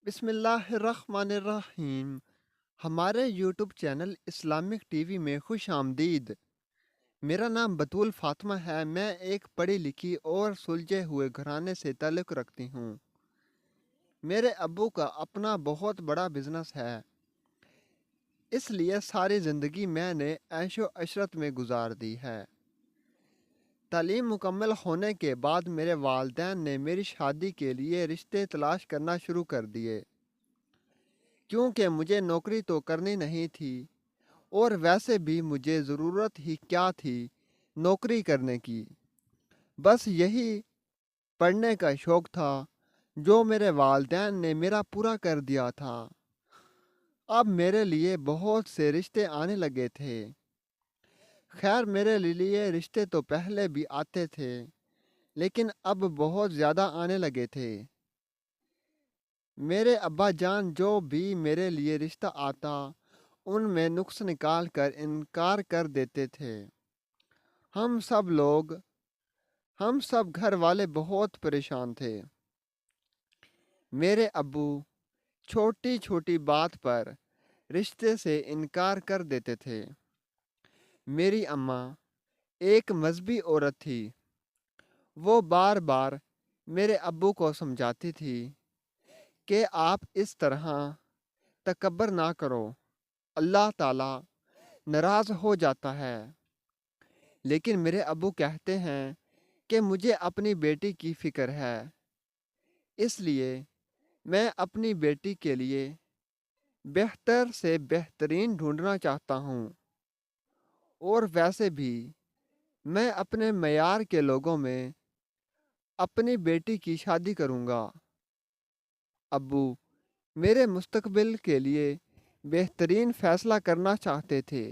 بسم اللہ الرحمن الرحیم۔ ہمارے YouTube channel Islamic T V میں خوش آمدید۔ میرا نام بطول فاطمہ ہے۔ میں ایک پڑھی لکھی اور سلجھے ہوئے گھرانے سے تعلق رکھتی ہوں۔ میرے ابو کا اپنا بہت بڑا بزنس ہے، اس لیے ساری زندگی میں نے عیش و عشرت میں گزار دی ہے۔ تعلیم مکمل ہونے کے بعد میرے والدین نے میری شادی کے لیے رشتے تلاش کرنا شروع کر دیے، کیونکہ مجھے نوکری تو کرنی نہیں تھی، اور ویسے بھی مجھے ضرورت ہی کیا تھی نوکری کرنے کی۔ بس یہی پڑھنے کا شوق تھا جو میرے والدین نے میرا پورا کر دیا تھا۔ اب میرے لیے بہت سے رشتے آنے لگے تھے۔ خیر، میرے لیے رشتے تو پہلے بھی آتے تھے، لیکن اب بہت زیادہ آنے لگے تھے۔ میرے ابا جان جو بھی میرے لیے رشتہ آتا، ان میں نقص نکال کر انکار کر دیتے تھے۔ ہم سب گھر والے بہت پریشان تھے۔ میرے ابو چھوٹی چھوٹی بات پر رشتے سے انکار کر دیتے تھے۔ میری اماں ایک مذہبی عورت تھی۔ وہ بار بار میرے ابو کو سمجھاتی تھی کہ آپ اس طرح تکبر نہ کرو، اللہ تعالیٰ ناراض ہو جاتا ہے۔ لیکن میرے ابو کہتے ہیں کہ مجھے اپنی بیٹی کی فکر ہے، اس لیے میں اپنی بیٹی کے لیے بہتر سے بہترین ڈھونڈنا چاہتا ہوں، اور ویسے بھی میں اپنے معیار کے لوگوں میں اپنی بیٹی کی شادی کروں گا۔ ابو میرے مستقبل کے لیے بہترین فیصلہ کرنا چاہتے تھے۔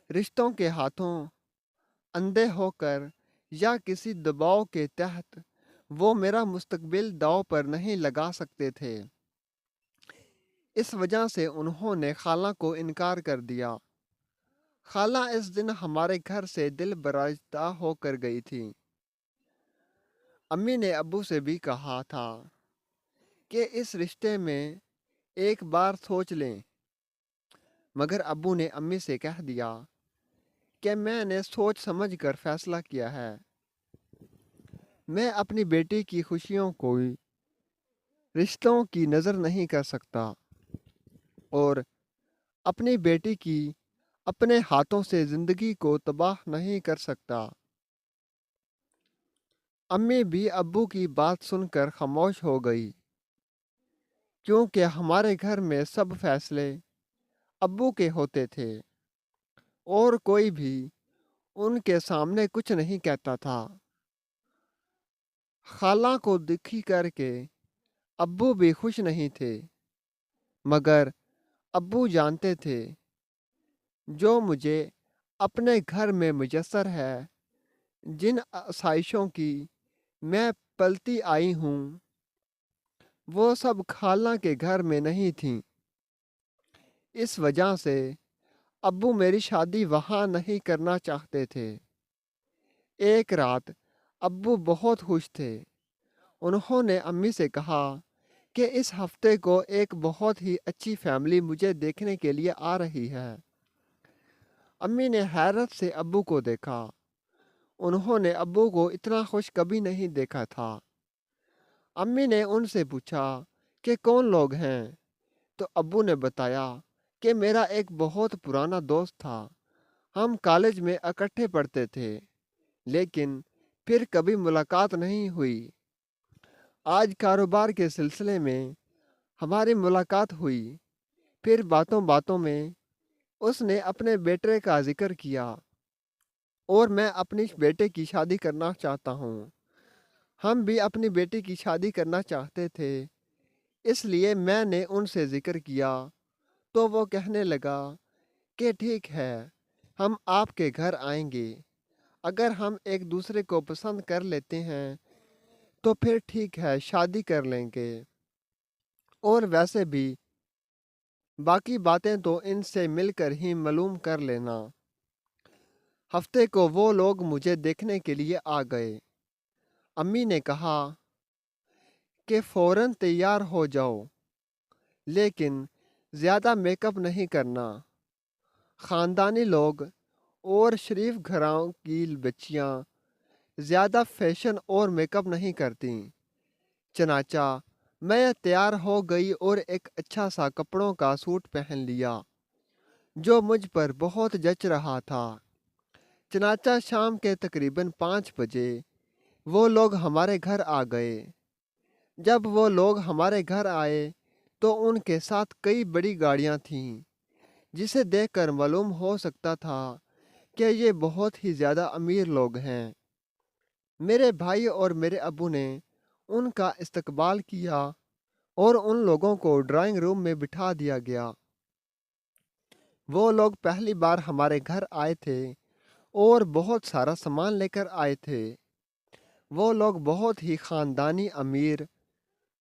رشتوں کے ہاتھوں اندھے ہو کر یا کسی دباؤ کے تحت وہ میرا مستقبل داؤ پر نہیں لگا سکتے تھے۔ اس وجہ سے انہوں نے خالہ کو انکار کر دیا۔ خالہ اس دن ہمارے گھر سے دل برازدہ ہو کر گئی تھی۔ امی نے ابو سے بھی کہا تھا کہ اس رشتے میں ایک بار سوچ لیں، مگر ابو نے امی سے کہہ دیا کہ میں نے سوچ سمجھ کر فیصلہ کیا ہے۔ میں اپنی بیٹی کی خوشیوں کو رشتوں کی نظر نہیں کر سکتا، اور اپنی بیٹی کی اپنے ہاتھوں سے زندگی کو تباہ نہیں کر سکتا۔ امی بھی ابو کی بات سن کر خاموش ہو گئی، کیونکہ ہمارے گھر میں سب فیصلے ابو کے ہوتے تھے، اور کوئی بھی ان کے سامنے کچھ نہیں کہتا تھا۔ خالہ کو دکھی کر کے ابو بھی خوش نہیں تھے، مگر ابو جانتے تھے جو مجھے اپنے گھر میں میسر ہے، جن آسائشوں کی میں پلتی آئی ہوں، وہ سب خالہ کے گھر میں نہیں تھیں۔ اس وجہ سے ابو میری شادی وہاں نہیں کرنا چاہتے تھے۔ ایک رات ابو بہت خوش تھے۔ انہوں نے امی سے کہا کہ اس ہفتے کو ایک بہت ہی اچھی فیملی مجھے دیکھنے کے لیے آ رہی ہے۔ امی نے حیرت سے ابو کو دیکھا۔ انہوں نے ابو کو اتنا خوش کبھی نہیں دیکھا تھا۔ امی نے ان سے پوچھا کہ کون لوگ ہیں، تو ابو نے بتایا کہ میرا ایک بہت پرانا دوست تھا، ہم کالج میں اکٹھے پڑھتے تھے، لیکن پھر کبھی ملاقات نہیں ہوئی۔ آج کاروبار کے سلسلے میں ہماری ملاقات ہوئی، پھر باتوں باتوں میں اس نے اپنے بیٹے کا ذکر کیا، اور میں اپنی بیٹے کی شادی کرنا چاہتا ہوں۔ ہم بھی اپنی بیٹی کی شادی کرنا چاہتے تھے، اس لیے میں نے ان سے ذکر کیا، تو وہ کہنے لگا کہ ٹھیک ہے، ہم آپ کے گھر آئیں گے۔ اگر ہم ایک دوسرے کو پسند کر لیتے ہیں تو پھر ٹھیک ہے، شادی کر لیں گے، اور ویسے بھی باقی باتیں تو ان سے مل کر ہی معلوم کر لینا۔ ہفتے کو وہ لوگ مجھے دیکھنے کے لیے آ گئے۔ امی نے کہا कि फ़ौरन तैयार हो जाओ, लेकिन ज़्यादा मेकअप नहीं करना। ख़ानदानी लोग और शरीफ घरों की बच्चियाँ ज़्यादा फैशन और मेकअप नहीं करती। चनाचा मैं तैयार हो गई और एक अच्छा सा कपड़ों का सूट पहन लिया जो मुझ पर बहुत जच रहा था। चनाचा शाम के तकरीबन 5 बजे वो लोग हमारे घर आ गए। जब वो लोग हमारे घर आए तो उनके साथ कई बड़ी गाड़ियां थीं, जिसे देखकर मालूम हो सकता था कि ये बहुत ही ज़्यादा अमीर लोग हैं। मेरे भाई और मेरे अब्बू ने उनका इस्तकबाल किया और उन लोगों को ड्राइंग रूम में बिठा दिया गया। वो लोग पहली बार हमारे घर आए थे और बहुत सारा सामान लेकर आए थे। वो लोग बहुत ही ख़ानदानी, अमीर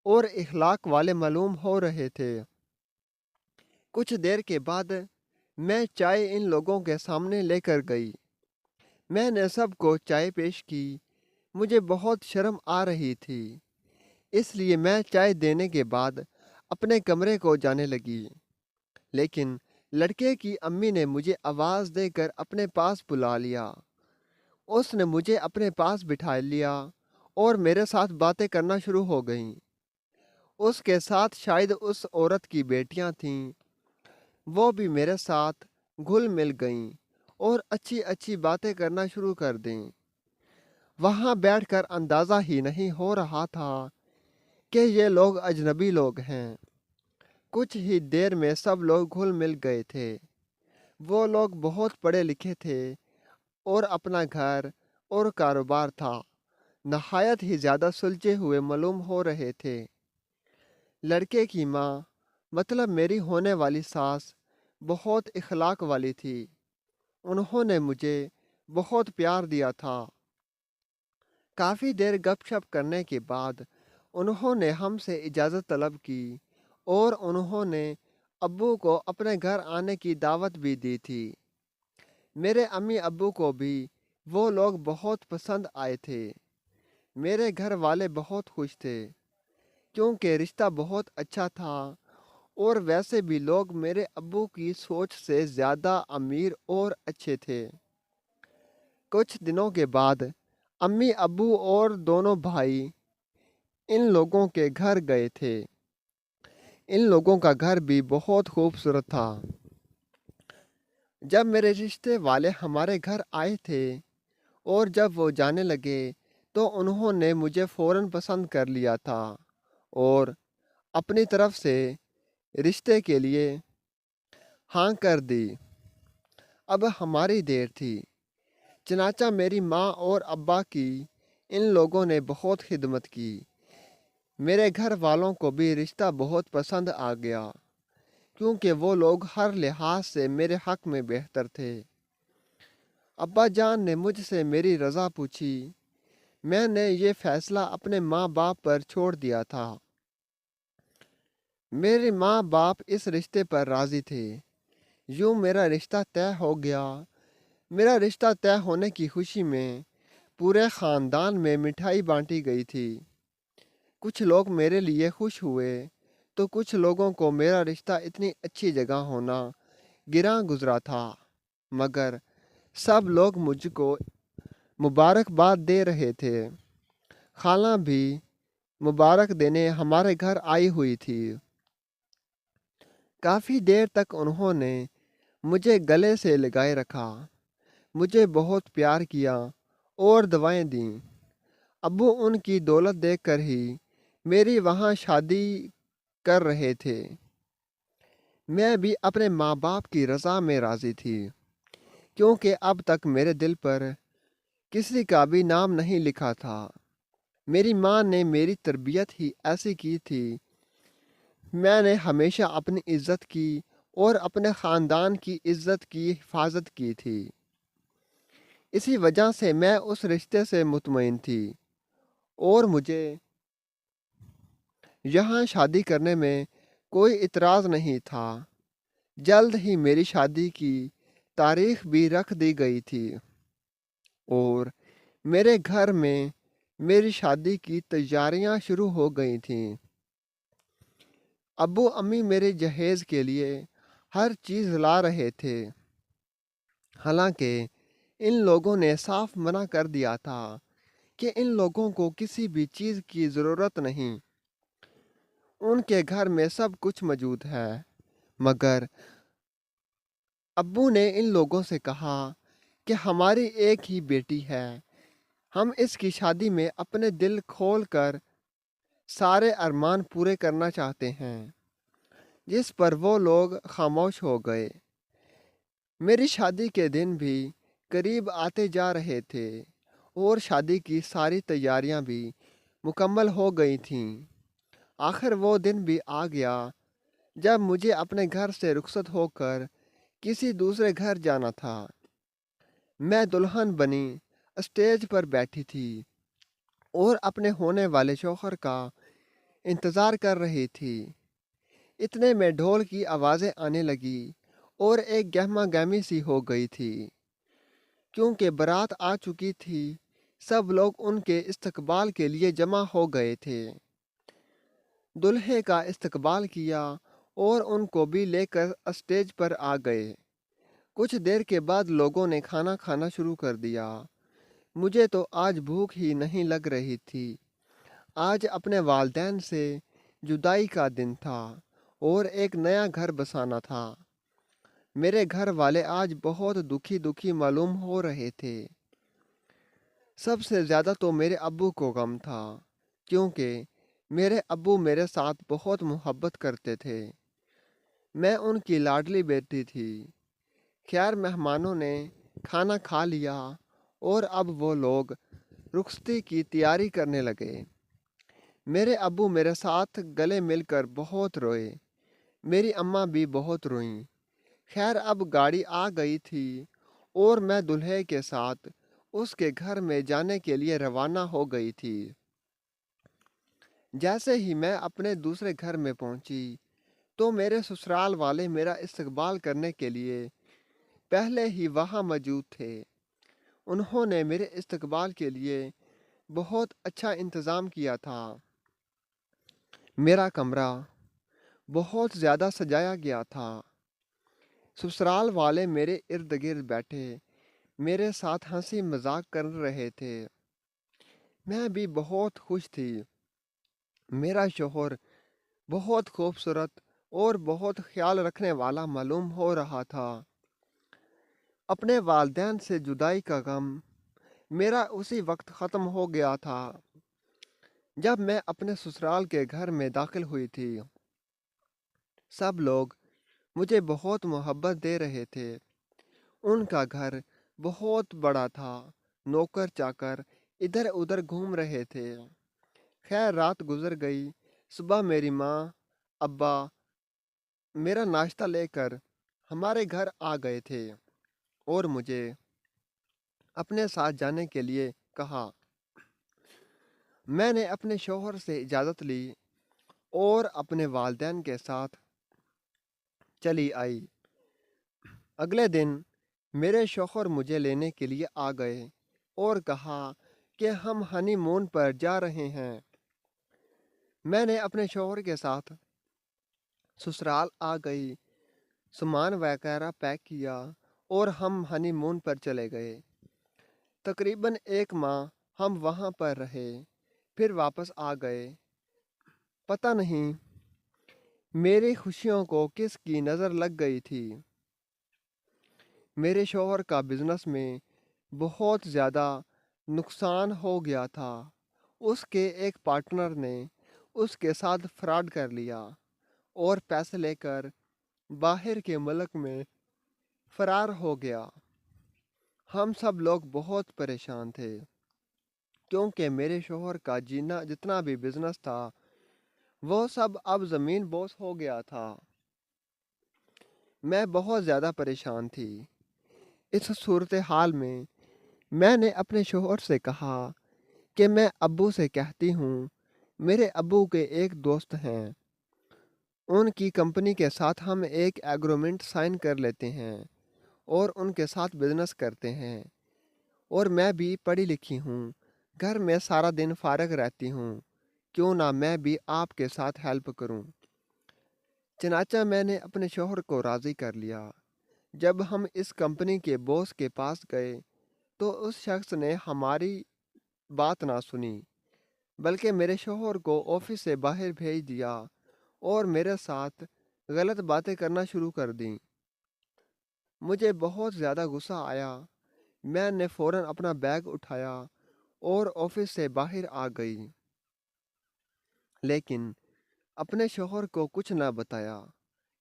और इखलाक वाले मालूम हो रहे थे। कुछ देर के बाद मैं चाय इन लोगों के सामने लेकर गई। मैंने सबको चाय पेश की। मुझे बहुत शर्म आ रही थी, इसलिए मैं चाय देने के बाद अपने कमरे को जाने लगी। लेकिन लड़के की अम्मी ने मुझे आवाज़ देकर अपने पास बुला लिया। उसने मुझे अपने पास बिठा लिया और मेरे साथ बातें करना शुरू हो गईं। उसके साथ शायद उस औरत की बेटियां थीं। वो भी मेरे साथ घुल मिल गईं और अच्छी अच्छी बातें करना शुरू कर दें। वहाँ बैठकर अंदाज़ा ही नहीं हो रहा था कि ये लोग अजनबी लोग हैं। कुछ ही देर में सब लोग घुल मिल गए थे। वो लोग बहुत पढ़े लिखे थे और अपना घर और कारोबार था नहायत ही ज़्यादा सुलझे हुए मालूम हो रहे थे। लड़के की माँ, मतलब मेरी होने वाली सास, बहुत इखलाक वाली थी। उन्होंने मुझे बहुत प्यार दिया था। काफ़ी देर गपशप करने के बाद उन्होंने हमसे इजाज़त तलब की और उन्होंने अब्बू को अपने घर आने की दावत भी दी थी। मेरे अम्मी अब्बू को भी वो लोग बहुत पसंद आए थे। मेरे घर वाले बहुत खुश थे क्योंकि रिश्ता बहुत अच्छा था और वैसे भी लोग मेरे अब्बू की सोच से ज़्यादा अमीर और अच्छे थे। कुछ दिनों के बाद अम्मी अब्बू और दोनों भाई इन लोगों के घर गए थे। इन लोगों का घर भी बहुत खूबसूरत था। जब मेरे रिश्ते वाले हमारे घर आए थे और जब वो जाने लगे तो उन्होंने मुझे फ़ौरन पसंद कर लिया था और अपनी तरफ से रिश्ते के लिए हाँ कर दी। अब हमारी देर थी। चनाचा मेरी माँ और अब्बा की इन लोगों ने बहुत खिदमत की। मेरे घर वालों को भी रिश्ता बहुत पसंद आ गया क्योंकि वो लोग हर लिहाज से मेरे हक में बेहतर थे। अब्बा जान ने मुझसे मेरी रज़ा पूछी। मैंने ये फ़ैसला अपने माँ बाप पर छोड़ दिया था। मेरे माँ बाप इस रिश्ते पर राज़ी थे। यूँ मेरा रिश्ता तय हो गया। मेरा रिश्ता तय होने की खुशी में पूरे ख़ानदान में मिठाई बांटी गई थी। कुछ लोग मेरे लिए खुश हुए तो कुछ लोगों को मेरा रिश्ता इतनी अच्छी जगह होना गिरा गुजरा था, मगर सब लोग मुझको मुबारकबाद दे रहे थे। खाला भी मुबारक देने हमारे घर आई हुई थी। काफ़ी देर तक उन्होंने मुझे गले से लगाए रखा, मुझे बहुत प्यार किया और दवाएं दीं। अब्बू उनकी दौलत देखकर ही मेरी वहाँ शादी कर रहे थे। मैं भी अपने माँ बाप की रज़ा में राज़ी थी क्योंकि अब तक मेरे दिल पर किसी का भी नाम नहीं लिखा था। मेरी माँ ने मेरी तरबियत ही ऐसी की थी। मैंने हमेशा अपनी इज़्ज़त की और अपने ख़ानदान की इज़्ज़त की हिफाजत की थी। इसी वजह से मैं उस रिश्ते से मुतमईन थी और मुझे यहाँ शादी करने में कोई इतराज़ नहीं था। जल्द ही मेरी शादी की तारीख भी रख दी गई थी और मेरे घर में मेरी शादी की तैयारियां शुरू हो गई थीं। अब्बू अम्मी मेरे जहेज़ के लिए हर चीज़ ला रहे थे। हालांकि इन लोगों ने साफ मना कर दिया था कि इन लोगों को किसी भी चीज़ की ज़रूरत नहीं। उनके घर में सब कुछ मौजूद है। मगर अब्बू ने इन लोगों से कहा कि हमारी एक ही बेटी है। हम इसकी शादी में अपने दिल खोल कर सारे अरमान पूरे करना चाहते हैं। जिस पर वो लोग खामोश हो गए। मेरी शादी के दिन भी करीब आते जा रहे थे और शादी की सारी तैयारियां भी मुकम्मल हो गई थीं। आखिर वो दिन भी आ गया जब मुझे अपने घर से रुखसत होकर किसी दूसरे घर जाना था। मैं दुल्हन बनी स्टेज पर बैठी थी और अपने होने वाले शौहर का इंतज़ार कर रही थी। इतने में ढोल की आवाज़ें आने लगी और एक गहमा गहमी सी हो गई थी। क्योंकि बारात आ चुकी थी, सब लोग उनके इस्तकबाल के लिए जमा हो गए थे। दुल्हे का इस्तकबाल किया और उनको भी लेकर स्टेज पर आ गए। कुछ देर के बाद लोगों ने खाना खाना शुरू कर दिया। मुझे तो आज भूख ही नहीं लग रही थी। आज अपने वालिदैन से जुदाई का दिन था और एक नया घर बसाना था। मेरे घर वाले आज बहुत दुखी दुखी मालूम हो रहे थे। सबसे ज़्यादा तो मेरे अब्बू को गम था, क्योंकि मेरे अब्बू मेरे साथ बहुत मोहब्बत करते थे। मैं उनकी लाडली बेटी थी। खैर, मेहमानों ने खाना खा लिया और अब वो लोग रुखसती की तैयारी करने लगे। मेरे अब्बू मेरे साथ गले मिलकर बहुत रोए। मेरी अम्मा भी बहुत रोईं। खैर, अब गाड़ी आ गई थी और मैं दूल्हे के साथ उसके घर में जाने के लिए रवाना हो गई थी। जैसे ही मैं अपने दूसरे घर में पहुंची, तो मेरे ससुराल वाले मेरा इस्तकबाल करने के लिए पहले ही वहां मौजूद थे। उन्होंने मेरे इस्तकबाल के लिए बहुत अच्छा इंतज़ाम किया था। मेरा कमरा बहुत ज़्यादा सजाया गया था। ससुराल वाले मेरे इर्द गिर्द बैठे मेरे साथ हंसी मजाक कर रहे थे। मैं भी बहुत खुश थी। मेरा शोहर बहुत खूबसूरत और बहुत ख्याल रखने वाला मालूम हो रहा था। अपने वालिदैन से जुदाई का गम मेरा उसी वक्त ख़त्म हो गया था जब मैं अपने ससुराल के घर में दाखिल हुई थी। सब लोग मुझे बहुत मोहब्बत दे रहे थे। उनका घर बहुत बड़ा था। नौकर चाकर इधर उधर घूम रहे थे। खैर, रात गुजर गई। सुबह मेरी माँ अब्बा मेरा नाश्ता लेकर हमारे घर आ गए थे और मुझे अपने साथ जाने के लिए कहा। मैंने अपने शौहर से इजाज़त ली और अपने वालिदैन के साथ चली आई। अगले दिन मेरे शौहर मुझे लेने के लिए आ गए और कहा कि हम हनीमून पर जा रहे हैं। मैंने अपने शौहर के साथ ससुराल आ गई, सामान वगैरह पैक किया और हम हनीमून पर चले गए। तकरीबन एक माह हम वहाँ पर रहे, फिर वापस आ गए। पता नहीं मेरी खुशियों को किसकी नज़र लग गई थी। मेरे शौहर का बिजनेस में बहुत ज़्यादा नुकसान हो गया था। उसके एक पार्टनर ने उसके साथ फ्रॉड कर लिया और पैसे लेकर बाहर के मुल्क में फरार हो गया। हम सब लोग बहुत परेशान थे, क्योंकि मेरे शौहर का जीना जितना भी बिजनेस था, वो सब अब ज़मीन बोस हो गया था। मैं बहुत ज़्यादा परेशान थी। इस सूरत हाल में मैंने अपने शौहर से कहा कि मैं अब्बू से कहती हूँ। मेरे अब्बू के एक दोस्त हैं, उनकी कंपनी के साथ हम एक एग्रीमेंट साइन कर लेते हैं और उनके साथ बिजनेस करते हैं। और मैं भी पढ़ी लिखी हूँ, घर में सारा दिन फारग रहती हूँ, क्यों ना मैं भी आपके साथ हेल्प करूँ। चनाचा मैंने अपने शौहर को राज़ी कर लिया। जब हम इस कंपनी के बॉस के पास गए तो उस शख्स ने हमारी बात ना सुनी, बल्कि मेरे शौहर को ऑफिस से बाहर भेज दिया और मेरे साथ गलत बातें करना शुरू कर दी। मुझे बहुत ज़्यादा गुस्सा आया। मैंने फ़ौरन अपना बैग उठाया और ऑफिस से बाहर आ गई, लेकिन अपने शौहर को कुछ ना बताया,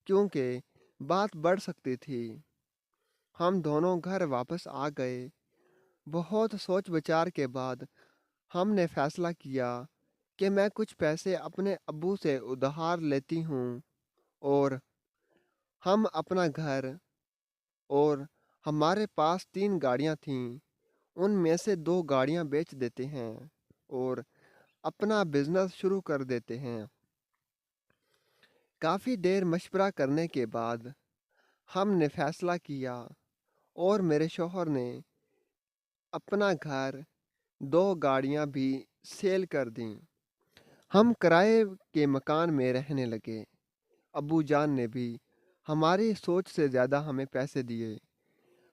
क्योंकि बात बढ़ सकती थी। हम दोनों घर वापस आ गए। बहुत सोच विचार के बाद हमने फैसला किया कि मैं कुछ पैसे अपने अब्बू से उधार लेती हूँ और हम अपना घर, और हमारे पास 3 गाड़ियाँ थीं, उनमें से 2 गाड़ियाँ बेच देते हैं और अपना बिजनेस शुरू कर देते हैं। काफ़ी देर मशवरा करने के बाद हमने फैसला किया और मेरे शौहर ने अपना घर, 2 गाड़ियाँ भी सेल कर दीं। हम किराए के मकान में रहने लगे। अब्बू जान ने भी हमारी सोच से ज़्यादा हमें पैसे दिए।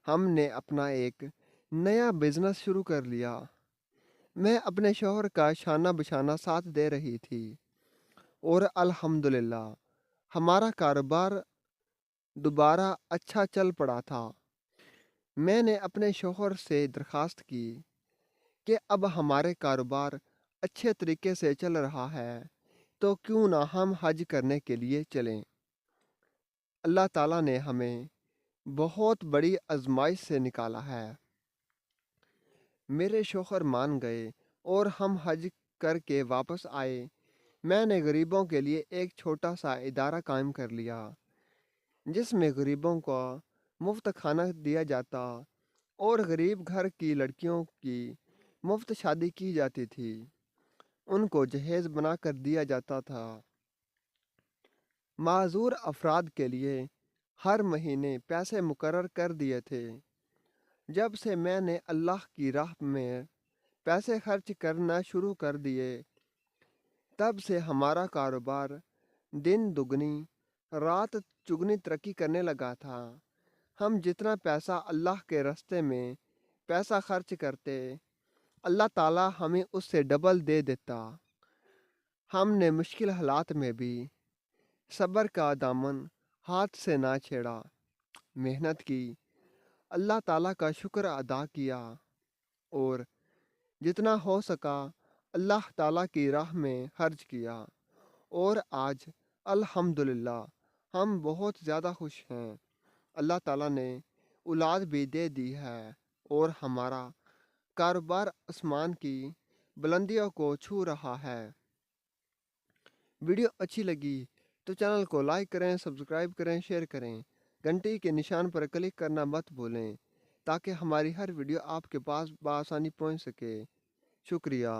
हमने अपना एक नया बिजनेस शुरू कर लिया। मैं अपने शौहर का शाना बशाना साथ दे रही थी और अल्हम्दुलिल्लाह हमारा कारोबार दोबारा अच्छा चल पड़ा था। मैंने अपने शौहर से दरख्वास्त की कि अब हमारे कारोबार अच्छे तरीके से चल रहा है, तो क्यों ना हम हज करने के लिए चलें। अल्लाह ताला ने हमें बहुत बड़ी आजमाइश से निकाला है। मेरे शौहर मान गए और हम हज करके वापस आए। मैंने गरीबों के लिए एक छोटा सा इदारा कायम कर लिया, जिसमें गरीबों को मुफ्त खाना दिया जाता और गरीब घर की लड़कियों की मुफ्त शादी की जाती थी। उनको जहेज बना कर दिया जाता था। माजूर अफराद के लिए हर महीने पैसे मुकर्रर कर दिए थे। जब से मैंने अल्लाह की राह में पैसे खर्च करना शुरू कर दिए, तब से हमारा कारोबार दिन दुगनी रात चुगनी तरक्की करने लगा था। हम जितना पैसा अल्लाह के रास्ते में पैसा खर्च करते, अल्लाह ताला हमें उससे डबल दे देता। हमने मुश्किल हालात में भी सब्र का दामन हाथ से ना छेड़ा, मेहनत की, अल्लाह ताला का शुक्र अदा किया और जितना हो सका अल्लाह ताला की राह में खर्च किया। और आज अल्हम्दुलिल्लाह हम बहुत ज़्यादा खुश हैं। अल्लाह ताला ने औलाद भी दे दी है और हमारा कारोबार आसमान की बुलंदियों को छू रहा है। वीडियो अच्छी लगी तो चैनल को लाइक करें, सब्सक्राइब करें, शेयर करें। घंटी के निशान पर क्लिक करना मत भूलें, ताकि हमारी हर वीडियो आपके पास बआसानी पहुंच सके। शुक्रिया।